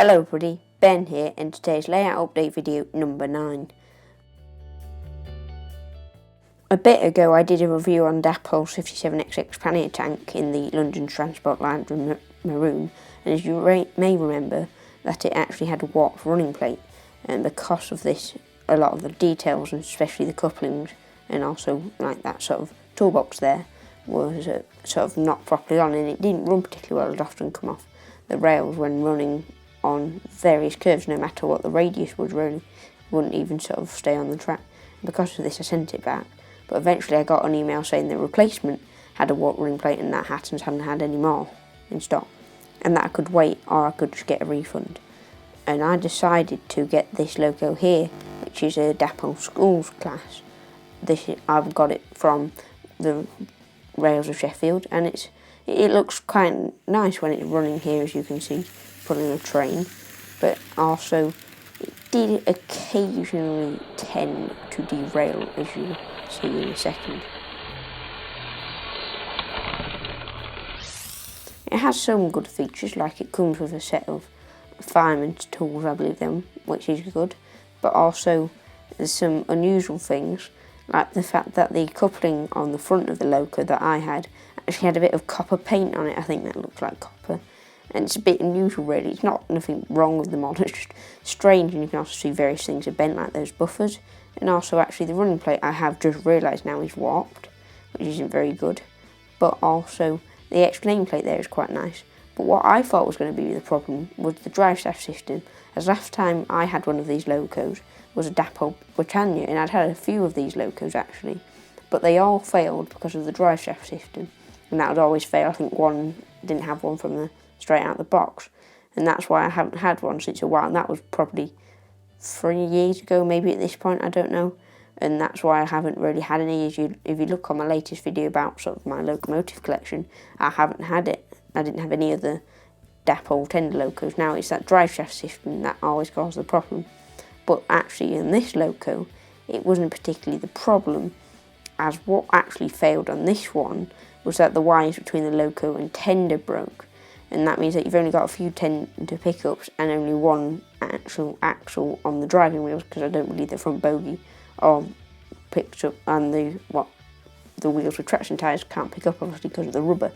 Hello everybody, Ben here, and today's layout update video number 9. A bit ago I did a review on dapols 57XX pannier tank in the London Transport Line Maroon, and as you may remember that it actually had a warped running plate, and because of this a lot of the details, and especially the couplings and also like that sort of toolbox there, was sort of not properly on, and it didn't run particularly well. It often come off the rails when running on various curves. No matter what the radius was, really wouldn't even sort of stay on the track. Because of this I sent it back, but eventually I got an email saying the replacement had a warped running plate and that Hattons hadn't had any more in stock, and that I could wait or I could just get a refund. And I decided to get this loco here, which is a dapol schools class. I've got it from the rails of Sheffield, and it looks quite nice when it's running here, as you can see, pulling a train, but also it did occasionally tend to derail, as you see in a second. It has some good features, like it comes with a set of fireman's tools, I believe them, which is good, but also there's some unusual things, like the fact that the coupling on the front of the loco that I had actually had a bit of copper paint on it. I think that looks like copper, and it's a bit unusual really. It's not nothing wrong with the model, it's just strange, and you can also see various things are bent, like those buffers, and also actually the running plate I have just realised now is warped, which isn't very good, but also the extra nameplate there is quite nice. But what I thought was going to be the problem was the drive shaft system, as last time I had one of these locos was a Dapol Britannia, and I'd had a few of these locos actually, but they all failed because of the drive shaft system, and that would always fail. I think one didn't have one from the straight out of the box, and that's why I haven't had one since a while, and that was probably 3 years ago maybe at this point, I don't know, and that's why I haven't really had any. If you look on my latest video about sort of my locomotive collection, I haven't had it. I didn't have any of the Dapol tender locos. Now it's that drive shaft system that always caused the problem. But actually in this loco, it wasn't particularly the problem, as what actually failed on this one was that the wires between the loco and tender broke, and that means that you've only got a few tender pickups and only one actual axle on the driving wheels, because I don't believe the front bogie or picked up, and the wheels with traction tyres can't pick up obviously because of the rubber.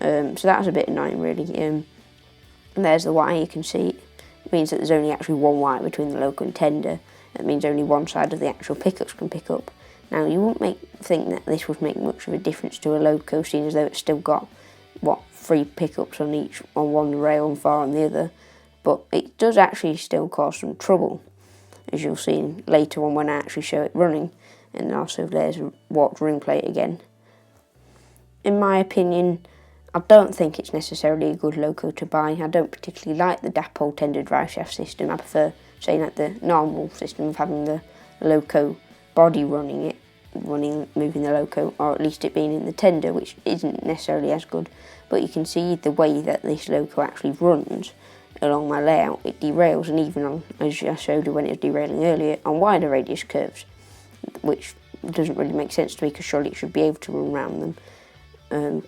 So that was a bit annoying really. And there's the wire, you can see. It means that there's only actually one wire between the loco and tender. It means only one side of the actual pickups can pick up. Now you wouldn't think that this would make much of a difference to a loco, seeing as though it's still got 3 pickups on one rail and 4 on the other, but it does actually still cause some trouble, as you'll see later on when I actually show it running. And also there's a warped ring plate again. In my opinion, I don't think it's necessarily a good loco to buy. I don't particularly like the Dapol tender drive shaft system. I prefer, say, like the normal system of having the loco body moving the loco, or at least it being in the tender, which isn't necessarily as good. But you can see the way that this loco actually runs along my layout, it derails, and even on, as I showed you when it was derailing earlier, on wider radius curves, which doesn't really make sense to me, because surely it should be able to run around them.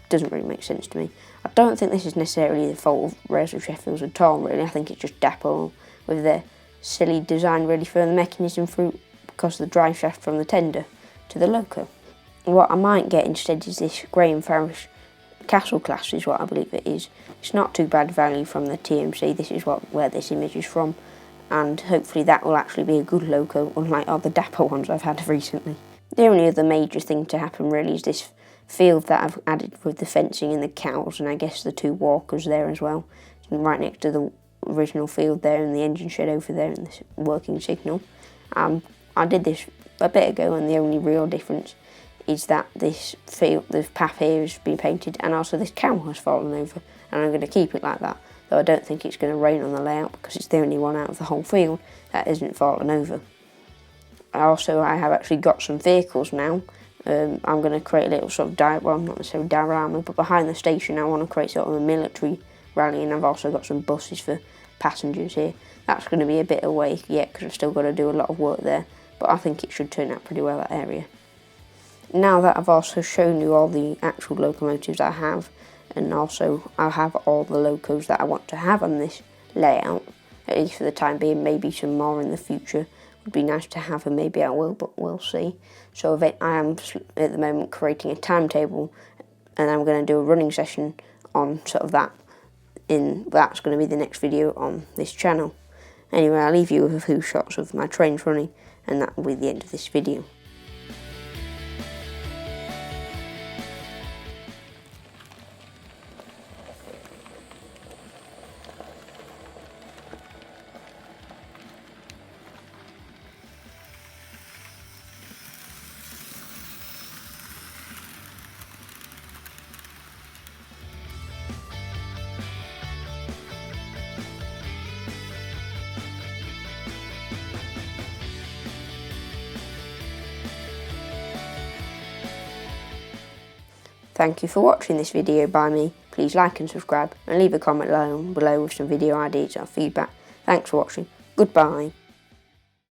Doesn't really make sense to me. I don't think this is necessarily the fault of Rails of Sheffield at all, really. I think it's just Dapol with their silly design really for the mechanism through, because of the drive shaft from the tender to the loco. What I might get instead is this Graham Farish Castle class, is what I believe it is. It's not too bad value from the TMC. This is where this image is from, and hopefully that will actually be a good loco, unlike all the Dapol ones I've had recently. The only other major thing to happen really is this field that I've added with the fencing and the cows, and I guess the 2 walkers there as well, right next to the original field there, and the engine shed over there, and this working signal. I did this a bit ago, and the only real difference is that this field, the path here has been painted, and also this cow has fallen over, and I'm going to keep it like that, though I don't think it's going to rain on the layout, because it's the only one out of the whole field that isn't fallen over. I have actually got some vehicles now. I'm going to create a little sort of not necessarily diorama, but behind the station I want to create sort of a military rally, and I've also got some buses for passengers here. That's going to be a bit away yet, because I've still got to do a lot of work there, but I think it should turn out pretty well, that area. Now that I've also shown you all the actual locomotives I have, and also I have all the locos that I want to have on this layout, at least for the time being. Maybe some more in the future would be nice to have, and maybe I will, but we'll see. So I am at the moment creating a timetable, and I'm going to do a running session on sort of that. That's going to be the next video on this channel. Anyway, I'll leave you with a few shots of my trains running, and that will be the end of this video. Thank you for watching this video by me. Please like and subscribe, and leave a comment below with some video ideas or feedback. Thanks for watching. Goodbye.